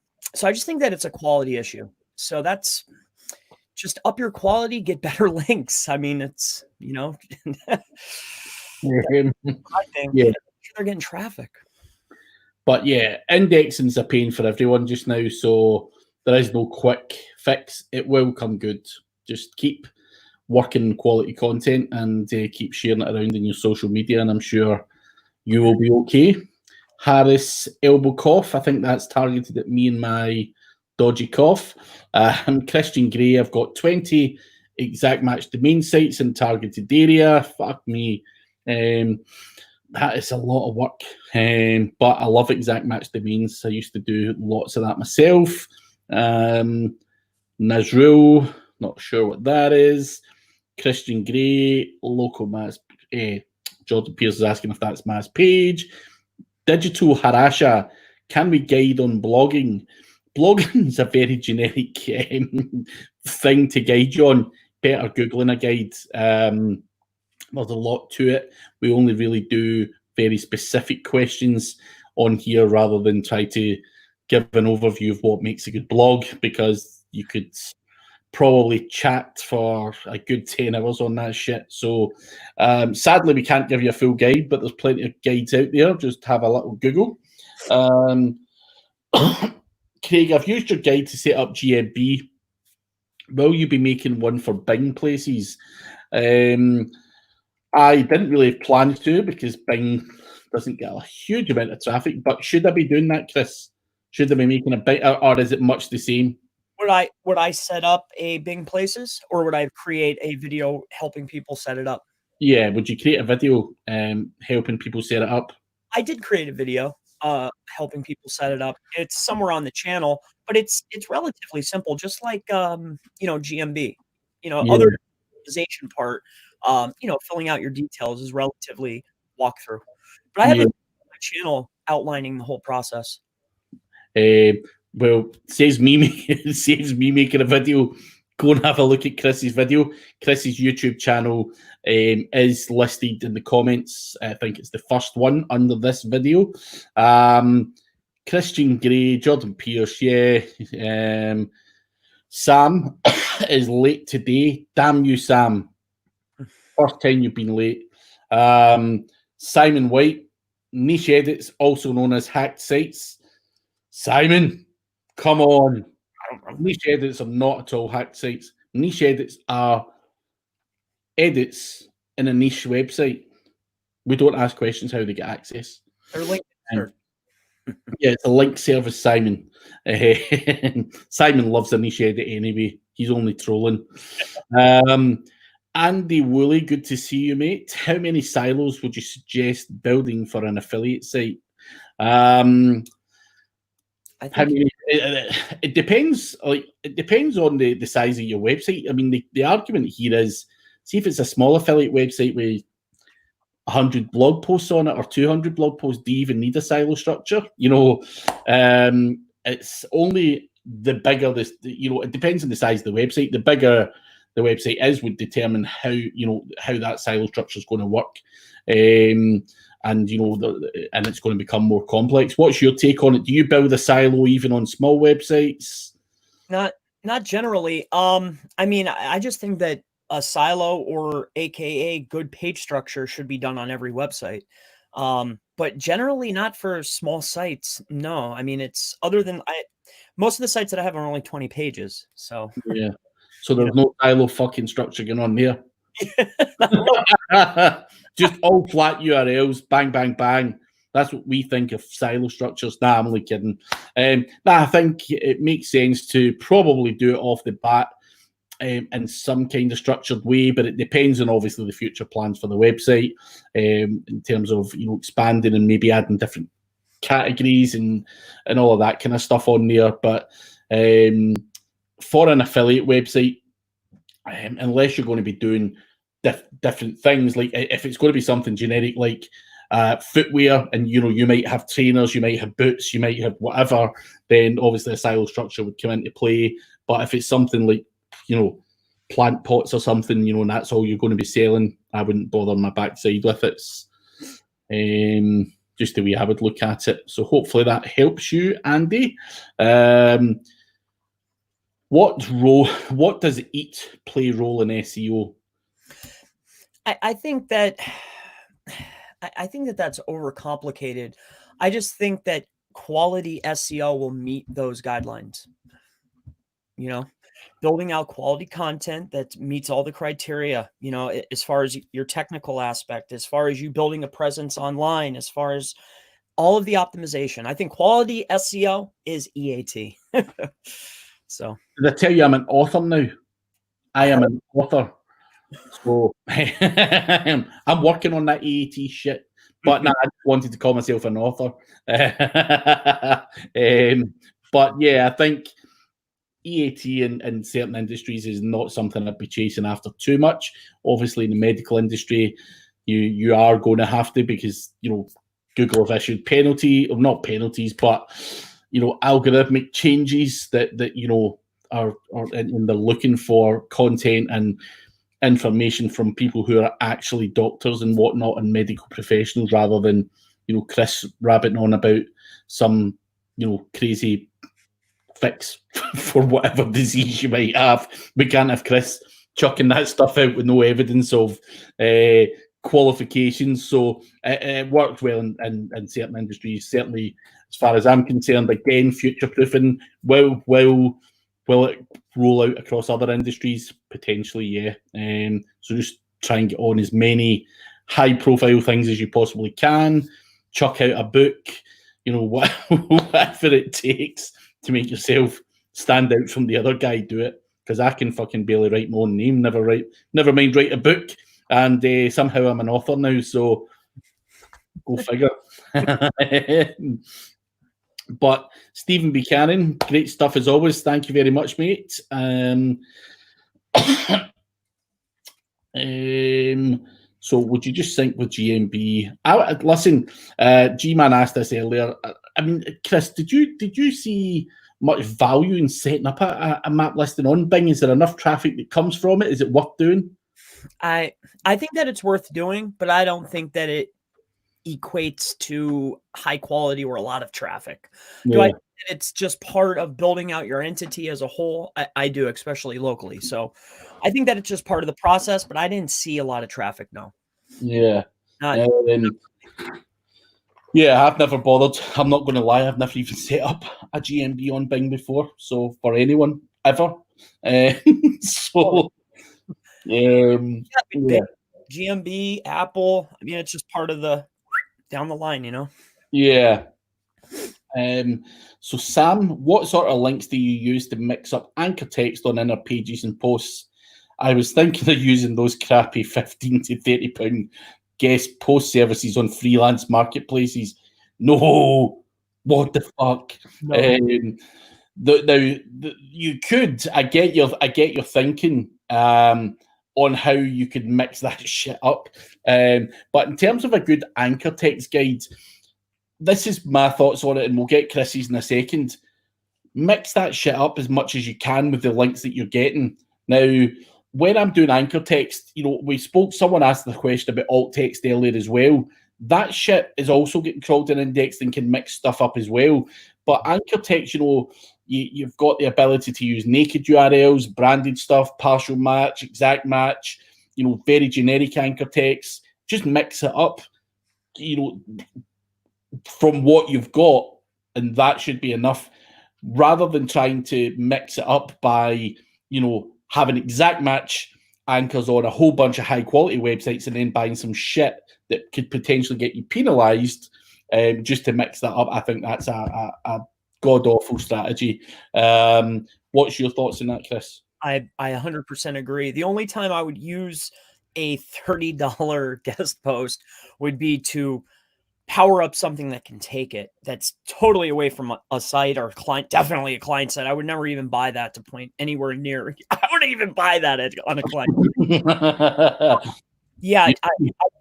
I just think that it's a quality issue. So that's just up your quality, get better links. I mean, it's, I think yeah, they're getting traffic. But yeah, indexing is a pain for everyone just now. So there is no quick fix. It will come good. Just keep working quality content and keep sharing it around in your social media, and I'm sure you will be okay. Harris elbow cough. I think that's targeted at me and my dodgy cough. Christian Gray, I've got 20 exact match domain sites in targeted area. Fuck me. That is a lot of work. But I love exact match domains. I used to do lots of that myself. Nazrul, not sure what that is. Christian Gray, local mass. Jordan Pierce is asking if that's mass page. Digital Harasha, can we guide on blogging? Blogging is a very generic thing to guide you on. Better Googling a guide. There's a lot to it. We only really do very specific questions on here rather than try to give an overview of what makes a good blog, because you could probably chat for a good 10 hours on that shit. So sadly, we can't give you a full guide, but there's plenty of guides out there. Just have a little Google. Craig, I've used your guide to set up GMB. Will you be making one for Bing places? I didn't really plan to, because Bing doesn't get a huge amount of traffic, but should I be doing that, Chris? Should I be making a Bing, or is it much the same? Would I set up a Bing Places, or would I create a video helping people set it up? Yeah, would you create a video helping people set it up? I did create a video helping people set it up. It's somewhere on the channel, but it's relatively simple, just like GMB. Other optimization part, filling out your details is relatively walkthrough. But I have a channel outlining the whole process. Well, saves me making a video. Go and have a look at Chris's video. Chris's YouTube channel is listed in the comments. I think it's the first one under this video. Christian Gray, Jordan Pierce, yeah. Sam is late today. Damn you, Sam. First time you've been late. Simon White, niche edits, also known as hacked sites. Simon, come on. Niche edits are not at all hacked sites. Niche edits are edits in a niche website. We don't ask questions how they get access. They're linked. Yeah, it's a link service, Simon. Simon loves a niche edit anyway. He's only trolling. Andy Woolley, good to see you, mate. How many silos would you suggest building for an affiliate site? It depends. It depends on the size of your website. I mean, the argument here is, see if it's a small affiliate website with 100 blog posts on it or 200 blog posts. Do you even need a silo structure? It's only the bigger this. It depends on the size of the website. The bigger the website is would determine how that silo structure is going to work. And it's going to become more complex. What's your take on it? Do you build a silo even on small websites? Not generally. I mean, I just think that a silo, or AKA good page structure, should be done on every website. But generally not for small sites. No, I mean, it's most of the sites that I have are only 20 pages. So yeah. So there's no silo fucking structure going on there. Just all flat URLs, bang, bang, bang. That's what we think of silo structures. Nah, I'm only kidding. I think it makes sense to probably do it off the bat in some kind of structured way, but it depends on obviously the future plans for the website in terms of expanding and maybe adding different categories and all of that kind of stuff on there. But for an affiliate website, unless you're going to be doing different things, like if it's going to be something generic like footwear, and you might have trainers, you might have boots, you might have whatever, then obviously a silo structure would come into play. But if it's something like plant pots or something, and that's all you're going to be selling, I wouldn't bother my backside with it. Just the way I would look at it. So hopefully that helps you, Andy. What does EAT play role in SEO? I think that that's overcomplicated. I just think that quality SEO will meet those guidelines. Building out quality content that meets all the criteria, as far as your technical aspect, as far as you building a presence online, as far as all of the optimization. I think quality SEO is EAT. So did I tell you I'm an author now? I am an author. So I'm working on that EAT shit. But I just wanted to call myself an author. But yeah, I think EAT in certain industries is not something I'd be chasing after too much. Obviously, in the medical industry, you are going to have to, because Google have issued not penalties, but algorithmic changes that are and they're looking for content and information from people who are actually doctors and whatnot and medical professionals, rather than Chris rabbiting on about some crazy fix for whatever disease you might have. We can't have Chris chucking that stuff out with no evidence of qualifications. So it worked well in certain industries. Certainly, as far as I'm concerned, again, future-proofing. Will it roll out across other industries? Potentially, yeah. So just try and get on as many high-profile things as you possibly can. Chuck out a book, whatever it takes to make yourself stand out from the other guy. Do it, because I can fucking barely write my own name. Never mind write a book. And somehow I'm an author now, so go figure. But Stephen Buchanan, great stuff as always. Thank you very much, mate. So would you just think with GMB? Listen, G-Man asked this earlier. I mean, Chris, did you see much value in setting up a map listing on Bing? Is there enough traffic that comes from it? Is it worth doing? I think that it's worth doing, but I don't think that it equates to high quality or a lot of traffic. Yeah. Do I think that it's just part of building out your entity as a whole? I do, especially locally. So I think that it's just part of the process, but I didn't see a lot of traffic, no. Yeah. Yeah, I've never bothered. I'm not going to lie. I've never even set up a GMB on Bing before. So for anyone, ever. Yeah. GMB, Apple. I mean, it's just part of the down the line, Yeah. So Sam, what sort of links do you use to mix up anchor text on inner pages and posts? I was thinking of using those crappy £15 to £30 guest post services on freelance marketplaces. No, what the fuck? No. You could. I get your thinking on how you could mix that shit up. But in terms of a good anchor text guide, this is my thoughts on it, and we'll get Chris's in a second. Mix that shit up as much as you can with the links that you're getting. Now, when I'm doing anchor text, someone asked the question about alt text earlier as well. That shit is also getting crawled and indexed and can mix stuff up as well. But anchor text, you've got the ability to use naked URLs, branded stuff, partial match, exact match, very generic anchor text. Just mix it up, from what you've got, and that should be enough, rather than trying to mix it up by, having exact match anchors on a whole bunch of high quality websites and then buying some shit that could potentially get you penalized just to mix that up. I think that's a god-awful strategy. What's your thoughts on that, Chris? I 100% agree. The only time I would use a $30 guest post would be to power up something that can take it, that's totally away from a site or a client, definitely a client site. I would never even buy that to point anywhere near. I wouldn't even buy that on a client. Yeah, I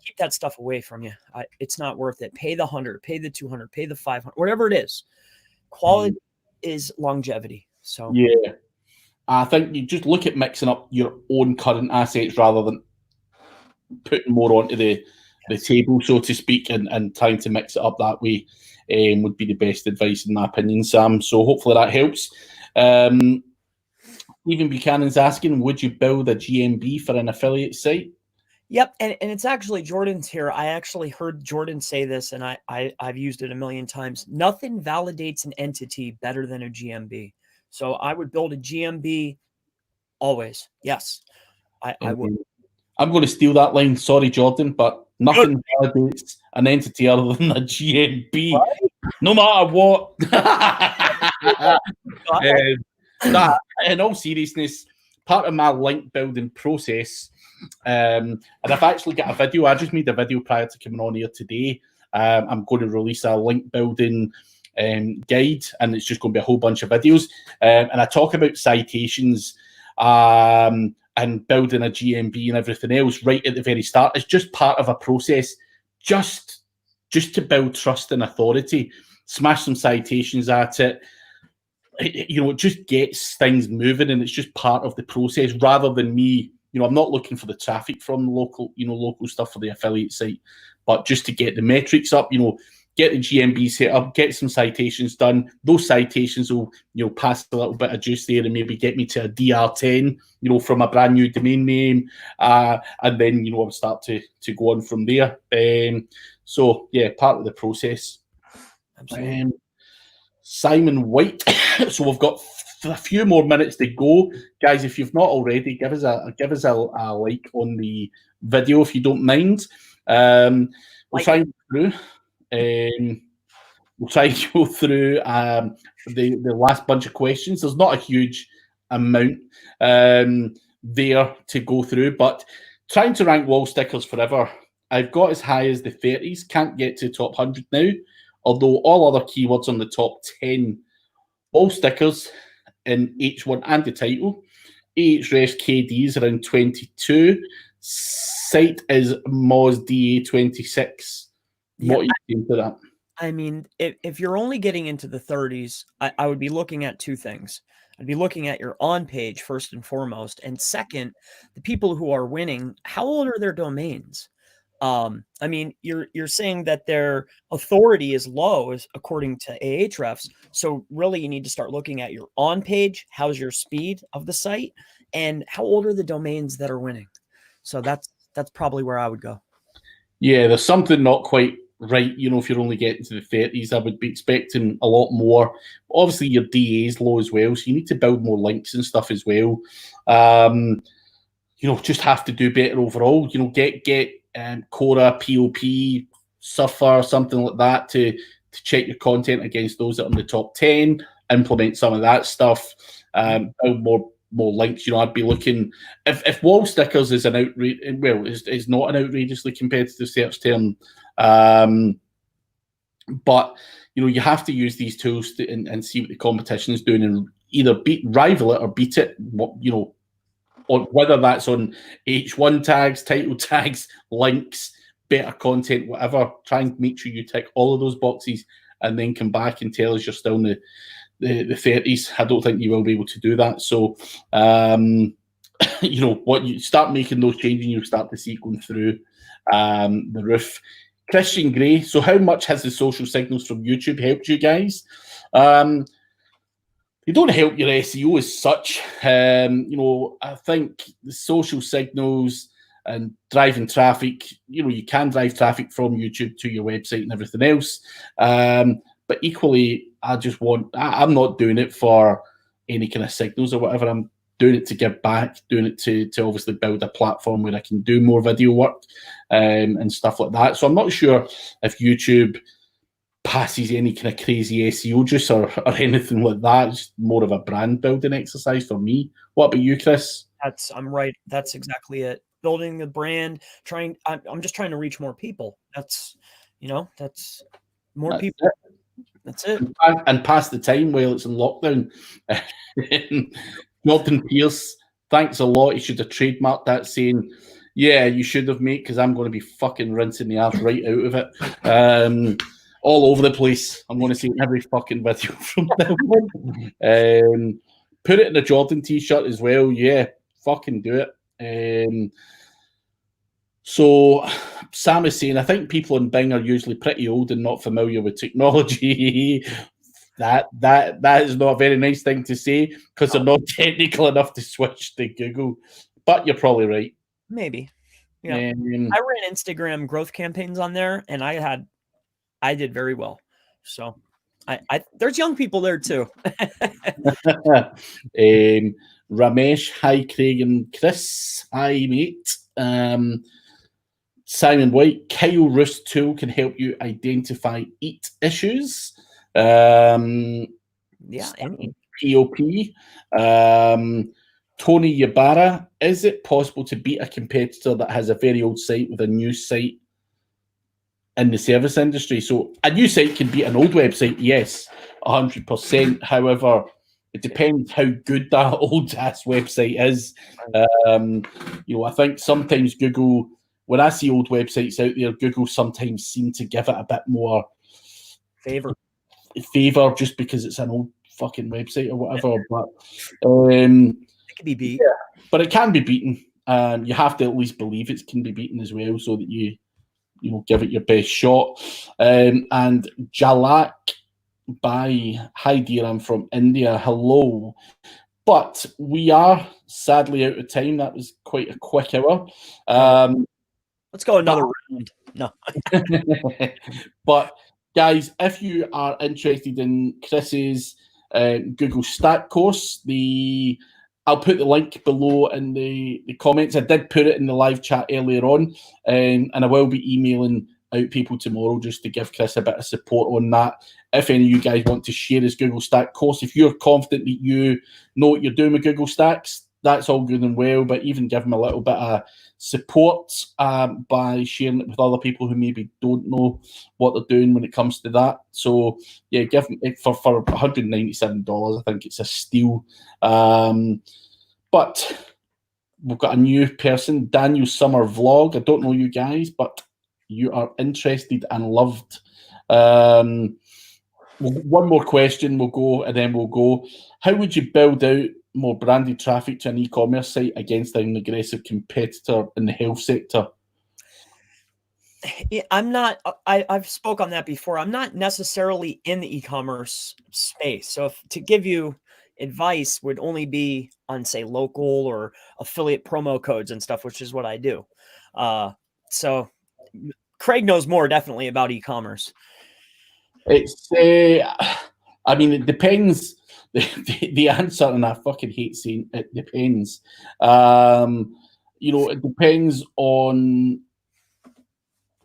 keep that stuff away from you. It's not worth it. Pay the 100, pay the 200, pay the 500, whatever it is. Quality is longevity. So yeah, I think you just look at mixing up your own current assets rather than putting more onto the table, so to speak, and trying to mix it up that way would be the best advice in my opinion, Sam. So hopefully that helps. Stephen Buchanan's asking, would you build a GMB for an affiliate site? Yep, and it's actually Jordan's here. I actually heard Jordan say this, and I've used it a million times. Nothing validates an entity better than a GMB. So I would build a GMB always. Yes, I would. I'm going to steal that line. Sorry, Jordan, but nothing validates an entity other than a GMB, right? No matter what. In all seriousness, part of my link building process, and I've actually got a video. I just made a video prior to coming on here today. I'm going to release a link building guide, and it's just going to be a whole bunch of videos. And I talk about citations and building a GMB and everything else right at the very start. It's just part of a process, just to build trust and authority. Smash some citations at it. It just gets things moving, and it's just part of the process rather than me. I'm not looking for the traffic from local stuff for the affiliate site, but just to get the metrics up, get the GMB set up, get some citations done. Those citations will, pass a little bit of juice there and maybe get me to a DR10, from a brand new domain name. And then, I'll start to go on from there. So, yeah, part of the process. Absolutely. Simon White. So we've got a few more minutes to go, guys. If you've not already, give us a like on the video if you don't mind. We'll try and go through. We'll try and go through the last bunch of questions. There's not a huge amount there to go through, but trying to rank wall stickers forever. I've got as high as the 30s. Can't get to top 100 now. Although all other keywords on the top 10 wall stickers in H1 and the title. Ahrefs KD is around 22. Site is Moz DA 26. Yeah, what are you saying to that? I mean, if you're only getting into the 30s, I would be looking at two things. I'd be looking at your on page first and foremost. And second, the people who are winning, how old are their domains? I mean, you're saying that their authority is low according to Ahrefs. So really you need to start looking at your on page. How's your speed of the site and how old are the domains that are winning? So that's probably where I would go. Yeah, there's something not quite right. If you're only getting to the 30s, I would be expecting a lot more. Obviously your DA is low as well. So you need to build more links and stuff as well. Just have to do better overall. Get Cora, POP, Surfer, something like that to check your content against those that are in the top 10, implement some of that stuff, build more links. I'd be looking, if wall stickers is is not an outrageously competitive search term, but you have to use these tools and see what the competition is doing and either rival it or beat it, on whether that's on H1 tags, title tags, links, better content, whatever. Try and make sure you tick all of those boxes and then come back and tell us you're still in the 30s. I don't think you will be able to do that. So, what you start making those changes, you'll start to see it going through the roof. Christian Gray. So how much has the social signals from YouTube helped you guys? They don't help your SEO as such. I think the social signals and driving traffic, you can drive traffic from YouTube to your website and everything else. But equally, I'm not doing it for any kind of signals or whatever. I'm doing it to give back, doing it to obviously build a platform where I can do more video work and stuff like that. So I'm not sure if YouTube passes any kind of crazy SEO juice or anything like that. It's more of a brand building exercise for me. What about you, Chris? I'm right. That's exactly it. Building the brand, I'm just trying to reach more people. That's more people. That's it. And pass the time while it's in lockdown. Jordan Pierce, thanks a lot. He should have trademarked that saying, yeah, you should have, mate, because I'm going to be fucking rinsing the ass right out of it. All over the place. I'm going to see every fucking video from now on. Put it in a Jordan t-shirt as well. Yeah, fucking do it. So Sam is saying, I think people in Bing are usually pretty old and not familiar with technology. that is not a very nice thing to say because they're not technical enough to switch to Google. But you're probably right. Maybe. Yeah. I ran Instagram growth campaigns on there and I did very well. So there's young people there too. Ramesh, hi Craig and Chris. Hi mate. Simon White, Kyle Roos tool can help you identify EAT issues. Yeah, POP. Tony Yabara, is it possible to beat a competitor that has a very old site with a new site in the service industry? So a new site can beat an old website, yes, 100%. However, it depends how good that old ass website is. I think sometimes Google, when I see old websites out there, Google sometimes seem to give it a bit more favor just because it's an old fucking website or whatever. But it can be beat. Yeah, but it can be beaten. You have to at least believe it can be beaten as well, so that you give it your best shot. And Jalak hi dear, I'm from India. Hello. But we are sadly out of time. That was quite a quick hour. Let's go another round. No. But guys, if you are interested in Chris's Google Stack course, I'll put the link below in the comments. I did put it in the live chat earlier on, and I will be emailing out people tomorrow just to give Chris a bit of support on that. If any of you guys want to share his Google Stack course, if you're confident that you know what you're doing with Google Stacks, that's all good and well, but even give him a little bit of support by sharing it with other people who maybe don't know what they're doing when it comes to that. So yeah, give him it for $197. I think it's a steal. But we've got a new person, Daniel Summer Vlog. I don't know you guys, but you are interested and loved. One more question we'll go, and then we'll go. How would you build out more branded traffic to an e-commerce site against an aggressive competitor in the health sector? I've spoke on that before. I'm not necessarily in the e-commerce space. So to give you advice would only be on, say, local or affiliate promo codes and stuff, which is what I do. So Craig knows more definitely about e-commerce. It's, I mean, it depends. The answer, and I fucking hate saying it depends. It depends on.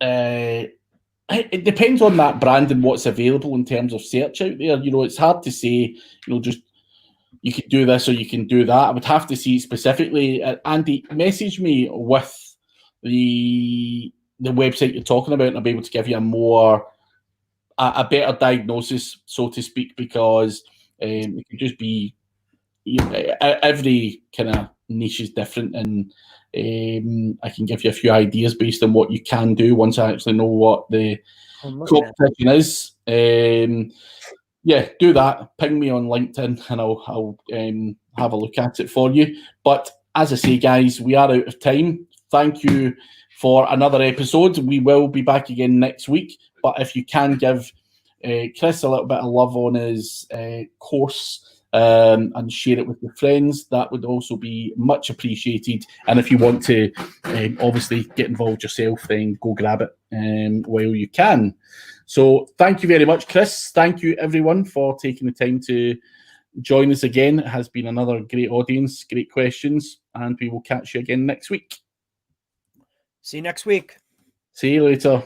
It depends on that brand and what's available in terms of search out there. It's hard to say. Just you can do this or you can do that. I would have to see specifically. Andy, message me with the website you're talking about, and I'll be able to give you a better diagnosis, so to speak, because it could just be every kind of niche is different, and I can give you a few ideas based on what you can do once I actually know what the competition is. Yeah, do that. Ping me on LinkedIn, and I'll have a look at it for you. But as I say, guys, we are out of time. Thank you for another episode. We will be back again next week. But if you can give Chris a little bit of love on his course and share it with your friends, that would also be much appreciated. And if you want to obviously get involved yourself, then go grab it while you can. So thank you very much, Chris. Thank you, everyone, for taking the time to join us again. It has been another great audience, great questions, and we will catch you again next week. See you next week. See you later.